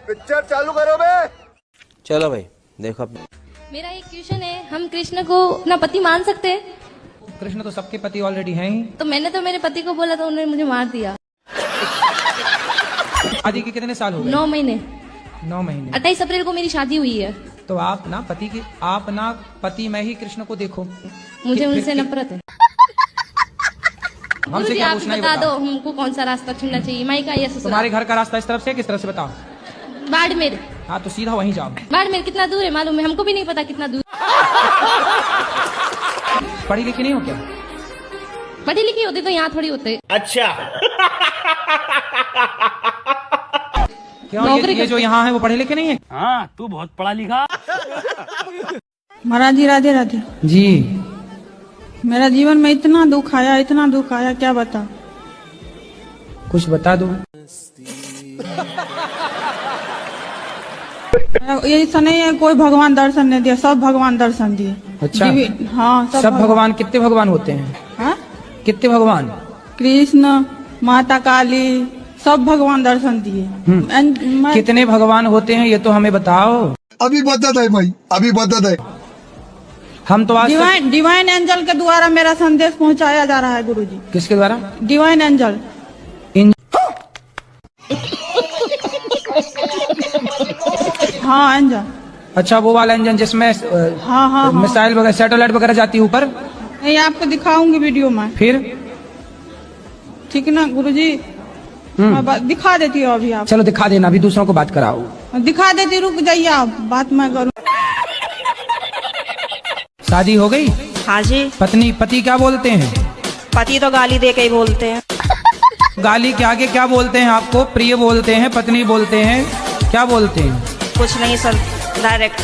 Picture चालू करो बे। चलो भाई देखो अब। मेरा एक क्वेश्चन है, हम कृष्ण को अपना पति मान सकते हैं? कृष्ण तो सबके पति ऑलरेडी हैं ही। तो मैंने तो मेरे पति को बोला तो उन्होंने मुझे मार दिया। शादी के कितने साल हो गए? 9 महीने। 9 महीने। 28 अप्रैल को मेरी शादी हुई है। तो आप ना पति में ही कृष्ण को देखो। मुझे उनसे नफरत है। हमसे गुरुजी क्या आप पूछना है बता दो हमको कौन सा रास्ता चुनना चाहिए, माई का या ससुराल? तुम्हारे घर का रास्ता इस तरफ से किस तरफ से बताओ? बाड़मेर। हाँ तो सीधा वहीं जाओ। बाड़मेर कितना दूर है मालूम है? हमको भी नहीं पता कितना दूर। पढ़ी लिखी नहीं हो क्या? पढ़ी लिखी होती तो यहाँ थोड़ी होते। अच्छा क्यों ये जो यहाँ है वो पढ़े लिखे नहीं है? हाँ तू बहुत पढ़ा लिखा। महाराज जी राधे राधे जी। मेरा जीवन में इतना दुख आया क्या बता। कुछ बता दो। ऐसा नहीं है कोई भगवान दर्शन नहीं दिया, सब भगवान दर्शन दिए। अच्छा हाँ सब भगवान कितने भगवान होते हैं? हाँ? कितने भगवान? कृष्ण, माता काली, सब भगवान दर्शन दिए। कितने भगवान होते हैं ये तो हमें बताओ। अभी बता है भाई, अभी बता है। हम तो आज डिवाइन एंजल के द्वारा मेरा संदेश पहुंचाया जा रहा है गुरुजी। किसके द्वारा? Divine angel. हाँ एंजल। अच्छा वो वाला इंजन जिसमें हाँ। मिसाइल वगैरह सैटेलाइट वगैरह जाती है ऊपर? नहीं आपको दिखाऊंगी वीडियो में। फिर ठीक ना गुरुजी? मैं दिखा देती हूँ अभी आप। चलो दिखा देना, अभी दूसरों को बात कराओ। दिखा देती, रुक जाइए आप, बात मैं करूँ। शादी हो गई? हाँ जी। पति क्या बोलते हैं? पति तो गाली दे के ही बोलते हैं। गाली के आगे क्या बोलते हैं आपको? प्रिय बोलते हैं, पत्नी बोलते हैं, क्या बोलते हैं? कुछ नहीं सर, डायरेक्ट।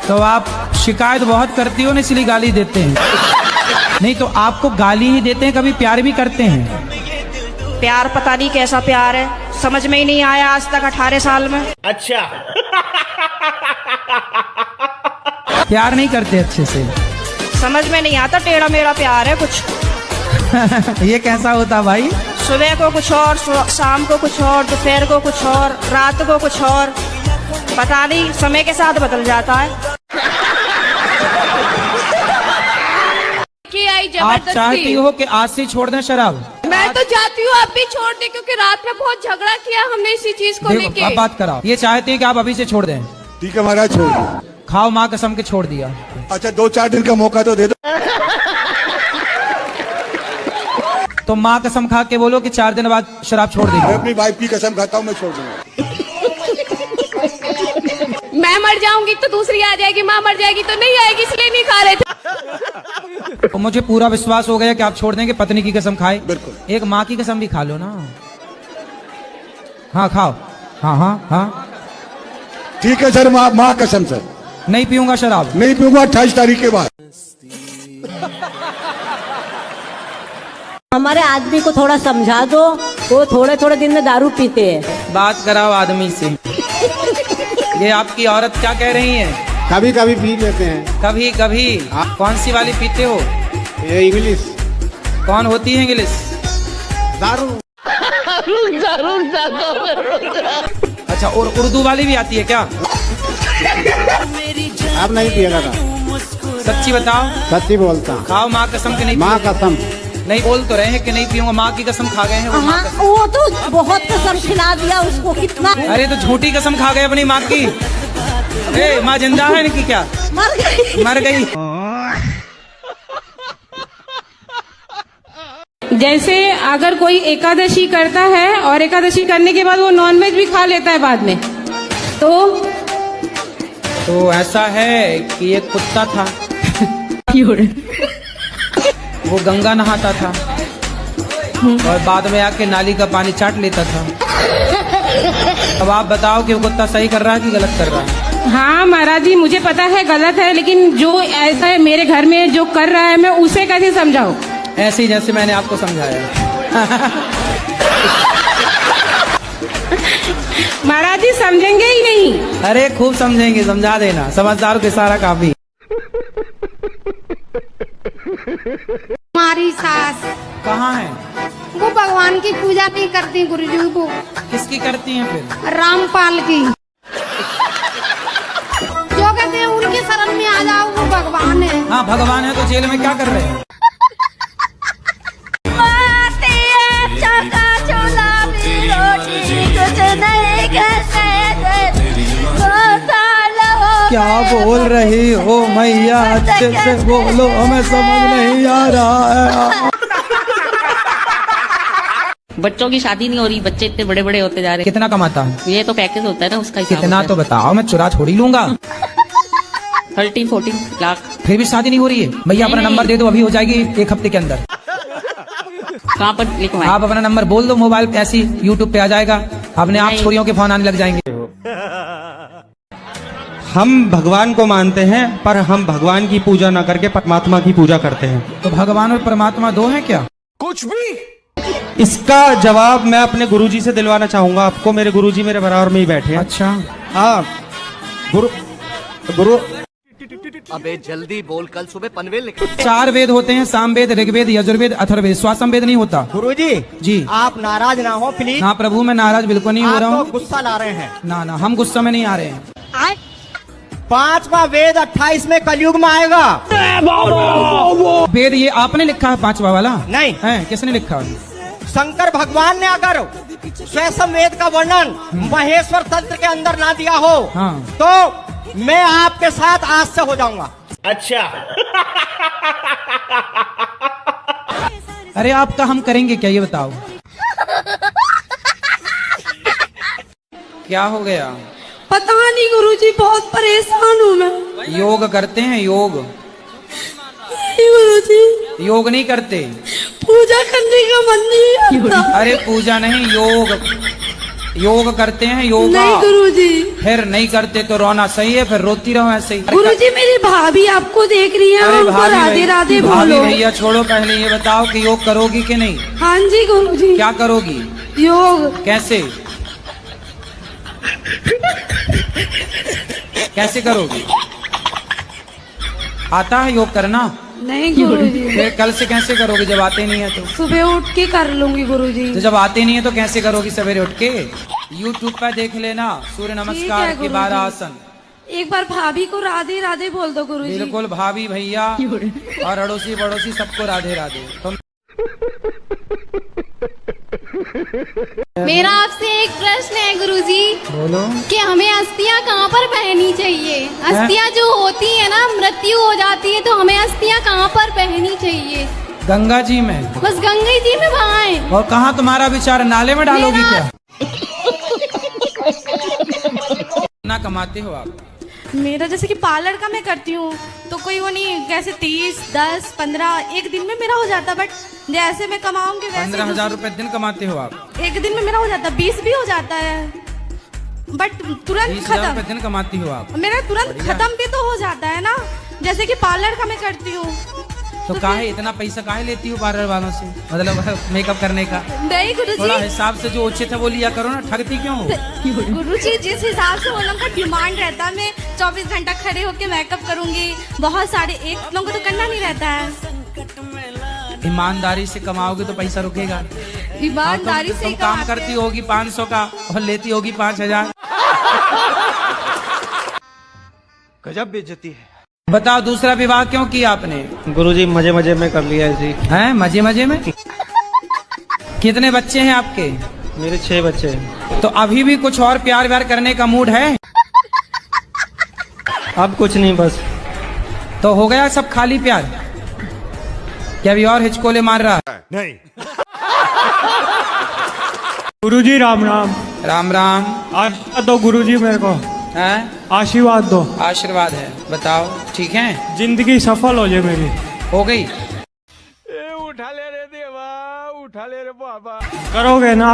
तो आप शिकायत बहुत करती हो ना इसलिए गाली देते हैं। नहीं तो आपको गाली ही देते हैं, कभी प्यार भी करते हैं? प्यार पता नहीं कैसा प्यार है, समझ में ही नहीं आया आज तक 18 साल में। अच्छा प्यार नहीं करते अच्छे से? समझ में नहीं आता, टेढ़ा मेढ़ा प्यार है कुछ। ये कैसा होता भाई? सुबह को कुछ और, शाम को कुछ और, दोपहर को कुछ और, रात को कुछ और, पता नहीं समय के साथ बदल जाता है। आप चाहती हो कि आज से छोड़ दें शराब? मैं तो चाहती हूँ आप भी छोड़ दें, क्योंकि रात में बहुत झगड़ा किया हमने इसी चीज को लेके। अब बात कराओ। ये चाहते हैं कि आप अभी से छोड़ दें? ठीक है महाराज, छोड़ दो। खाओ माँ कसम के छोड़ दिया। अच्छा 2-4 दिन का मौका तो दे दो। तो माँ कसम खा के बोलो कि 4 दिन बाद शराब छोड़ देंगे। मैं अपनी वाइफ की कसम खाता हूँ, मैं छोड़ दूंगा। मैं मर जाऊंगी तो दूसरी आ जाएगी, माँ मर जाएगी तो नहीं आएगी, इसलिए नहीं खा रहे थे। तो मुझे पूरा विश्वास हो गया कि आप छोड़ देंगे। पत्नी की कसम खाए, बिल्कुल। एक माँ की कसम भी खा लो ना। हाँ खाओ। हाँ ठीक है सर, माँ कसम सर। नहीं पीऊंगा शराब। नहीं पीऊंगा 28 तारीख के बाद। हमारे आदमी को थोड़ा समझा दो, वो थोड़े थोड़े दिन में दारू पीते हैं। बात कराओ आदमी से। ये आपकी औरत क्या कह रही है? कभी कभी पी लेते हैं। कभी कभी? कौन सी वाली पीते हो? ये इंग्लिश। कौन होती है इंग्लिश? दारू। अच्छा, और उर्दू वाली भी आती है क्या? आप नहीं पिएगा था? सच्ची बताओ। सच्ची बोलता हूँ। खाओ माँ कसम के नहीं? माँ कसम। नहीं बोल तो रहे हैं कि नहीं पीऊंगा, माँ की कसम खा गए हैं वो। हाँ, वो तो बहुत कसम खिला दिया उसको कितना। अरे तो झूठी कसम खा गए अपनी माँ की। माँ जिंदा है इनकी? क्या मर गई? जैसे अगर कोई एकादशी करता है और एकादशी करने के बाद वो नॉनवेज भी खा लेता है बाद में, तो ऐसा है कि एक कुत्ता था वो गंगा नहाता था और बाद में आके नाली का पानी चाट लेता था। अब आप बताओ कि वो कुत्ता सही कर रहा है कि गलत कर रहा है? हाँ महाराज जी मुझे पता है गलत है, लेकिन जो ऐसा है मेरे घर में जो कर रहा है मैं उसे कैसे समझाऊं? ऐसे ही जैसे मैंने आपको समझाया। महाराज जी समझेंगे ही नहीं। अरे खूब समझेंगे, समझा देना, समझदारों के सारा काफी। हमारी सास कहाँ है? वो भगवान भगवान की पूजा नहीं करती गुरुजी वो किसकी करती हैं फिर? रामपाल की। जो कहते हैं उनकी शरण में आ जाओ वो भगवान है। हाँ भगवान है तो जेल में क्या कर रहे हैं? क्या बोल रही हो मैया, अच्छे से बोलो, हमें समझ नहीं आ रहा है। बच्चों की शादी नहीं हो रही, बच्चे इतने बड़े बड़े होते जा रहे कितना कमाता है? हैं। ये तो पैकेज होता है ना उसका हिसाब कितना होता तो बताओ, मैं चुरा छोड़ी लूंगा। है। 13-14 लाख। फिर भी शादी नहीं हो रही है? भैया अपना नंबर दे दो, अभी हो जाएगी 1 हफ्ते के अंदर। कहाँ पर लिखवाएं? आप अपना नंबर बोल दो, मोबाइल पे ऐसी यूट्यूब पे आ जाएगा, अपने आप छोरियों के फोन आने लग जाएंगे। हम भगवान को मानते हैं पर हम भगवान की पूजा ना करके परमात्मा की पूजा करते हैं। तो भगवान और परमात्मा दो हैं क्या? कुछ भी। इसका जवाब मैं अपने गुरुजी से दिलवाना चाहूंगा आपको। मेरे गुरुजी मेरे बराबर में ही बैठे हैं। अच्छा हाँ गुरु अबे जल्दी बोल, कल सुबह पनवेल निकल। 4 वेद होते हैं, सामवेद, ऋग्वेद, यजुर्वेद, अथर्ववेद। स्वासमवेद नहीं होता। गुरुजी जी आप नाराज ना हो प्लीज। हाँ प्रभु, मैं नाराज बिल्कुल नहीं हो रहा आप हूँ। तो गुस्सा ला रहे हैं। ना हम गुस्सा में नहीं आ रहे हैं। 5वां वेद 28 में कलयुग में आएगा। वेद ये आपने लिखा है 5वां वाला? नहीं है, किसने लिखा? शंकर भगवान ने अगर स्वयं वेद का वर्णन महेश्वर तंत्र के अंदर ना दिया हो हाँ। तो मैं आपके साथ आज से हो जाऊंगा। अच्छा अरे आपका हम करेंगे क्या, ये बताओ। क्या हो गया? पता नहीं गुरुजी, बहुत परेशान हूँ मैं। योग करते हैं योग? नहीं गुरुजी, योग नहीं करते? पूजा करने का मन नहीं आता। अरे पूजा नहीं, योग करते हैं योगा। नहीं गुरुजी। फिर नहीं करते तो रोना सही है, फिर रोती रहो ऐसे ही। गुरुजी मेरी भाभी आपको देख रही है, अरे उनको भाभी राधे राधे बोलो। भैया छोड़ो, पहले ये बताओ कि योग करोगी कि नहीं? हाँ जी गुरुजी। क्या करोगी? योग। कैसे कैसे करोगी? आता है योग करना? नहीं गुरुजी। फिर कल से कैसे करोगे जब आते नहीं है तो? सुबह उठ के कर लूंगी गुरुजी। तो जब आते नहीं है तो कैसे करोगी सवेरे उठ के? यूट्यूब पर देख लेना सूर्य नमस्कार के 12 आसन। एक बार भाभी को राधे राधे बोल दो गुरुजी। बिल्कुल, भाभी भैया और अड़ोसी पड़ोसी सबको राधे राधे। तुम मेरा आपसे एक प्रश्न है गुरुजी, बोलो। कि हमें अस्थियां कहाँ पर पहननी चाहिए? अस्थियां जो होती है ना, मृत्यु हो जाती है, तो हमें अस्थियां कहाँ पर पहननी चाहिए? गंगा जी में। बस गंगा जी में बहाएं। और कहाँ तुम्हारा विचार, नाले में डालोगी क्या? कितना कमाते हो आप? मेरा जैसे कि पार्लर का मैं करती हूँ तो कोई वो नहीं, कैसे 30, 10, 15 एक दिन में मेरा हो जाता, बट जैसे मैं कमाऊंगी वैसे 15,000 रुपए दिन कमाते हो आप? एक दिन में मेरा हो जाता, 20 भी हो जाता है, बट तुरंत 30,000 रुपए खत्म। दिन कमाती हो आप? मेरा तुरंत खत्म भी तो हो जाता है ना, जैसे कि पार्लर का मैं करती हूँ। तो काहे इतना पैसा काहे लेती हो पार्लर वालों से, मतलब मेकअप करने का? नहीं थोड़ा गुरुजी, हिसाब से जो उचित है वो लिया करो ना, ठगती क्यों हो? गुरुजी जिस हिसाब से वो लोगों का डिमांड रहता है, मैं 24 घंटा खड़े होके मेकअप करूंगी, बहुत सारे, एक लोगों को तो करना नहीं रहता है। ईमानदारी से कमाओगे तो पैसा रुकेगा। ईमानदारी से तुम ही काम कमाते करती होगी 500 का और लेती होगी 5,000। गजब बेइज्जती है। बताओ दूसरा विवाह क्यों किया आपने? गुरुजी मजे मजे में कर लिया जी। हैं मजे मजे में? कितने बच्चे हैं आपके? मेरे 6 बच्चे हैं। तो अभी भी कुछ और प्यार व्यार करने का मूड है? अब कुछ नहीं, बस। तो हो गया सब खाली प्यार? क्या अभी और हिचकोले मार रहा है? नहीं। गुरुजी राम राम। राम राम। आशीर्वाद दो गुरुजी मेरे को, हैं? आशीर्वाद दो। आशीर्वाद है, बताओ ठीक है? जिंदगी सफल हो जाए मेरी। हो गई? उठा ले रे देवा, उठा ले रे बाबा। करोगे ना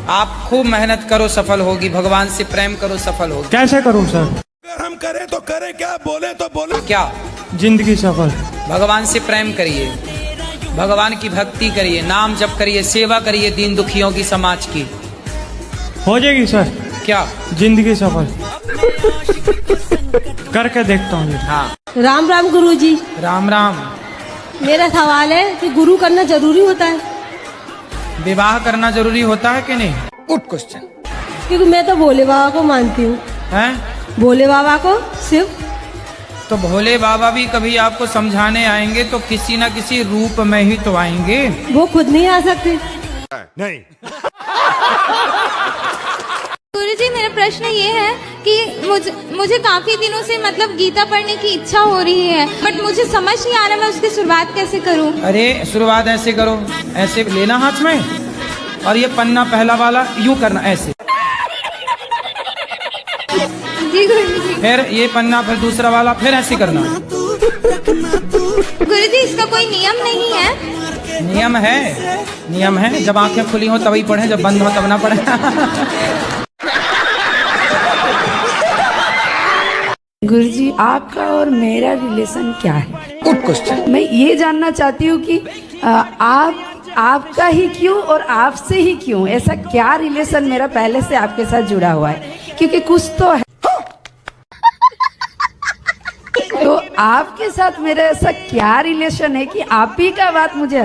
आप खूब मेहनत करो, सफल होगी। भगवान से प्रेम करो, सफल होगी। कैसे करूं सर? अगर हम करें तो करें, क्या बोले तो बोले। क्या? जिंदगी सफल। भगवान से प्रेम करिए, भगवान की भक्ति करिए, नाम जप करिए, सेवा करिए दीन दुखियों की, समाज की। हो जाएगी सर। क्या? जिंदगी सफल। करके देखता हूँ। हाँ। राम राम गुरुजी। राम राम। मेरा सवाल है कि गुरु करना जरूरी होता है? विवाह करना जरूरी होता है कि नहीं? Good question. क्योंकि मैं तो भोले बाबा को मानती हूँ। हैं? भोले बाबा को शिव। तो भोले बाबा भी कभी आपको समझाने आएंगे तो किसी न किसी रूप में ही तो आएंगे। वो खुद नहीं आ सकते। नहीं। गुरुजी मेरा प्रश्न ये है कि मुझे काफी दिनों से मतलब गीता पढ़ने की इच्छा हो रही है, बट मुझे समझ नहीं आ रहा मैं उसकी शुरुआत कैसे करूं। अरे शुरुआत ऐसे करो, ऐसे लेना हाथ में और ये पन्ना पहला वाला यूं करना ऐसे। जी गुरुजी। फिर ये पन्ना, फिर दूसरा वाला, फिर ऐसे करना। गुरुजी इसका कोई नियम नहीं है? नियम है, नियम है। जब आंखें खुली हो तभी पढ़े, जब बंद हो तब ना पढ़े। गुरुजी आपका और मेरा रिलेशन क्या है? Good question. मैं ये जानना चाहती हूँ कि आपका ही क्यों और आपसे ही क्यों, ऐसा क्या रिलेशन मेरा पहले से आपके साथ जुड़ा हुआ है? क्योंकि कुछ तो है। तो आपके साथ मेरा ऐसा क्या रिलेशन है कि आप ही का बात मुझे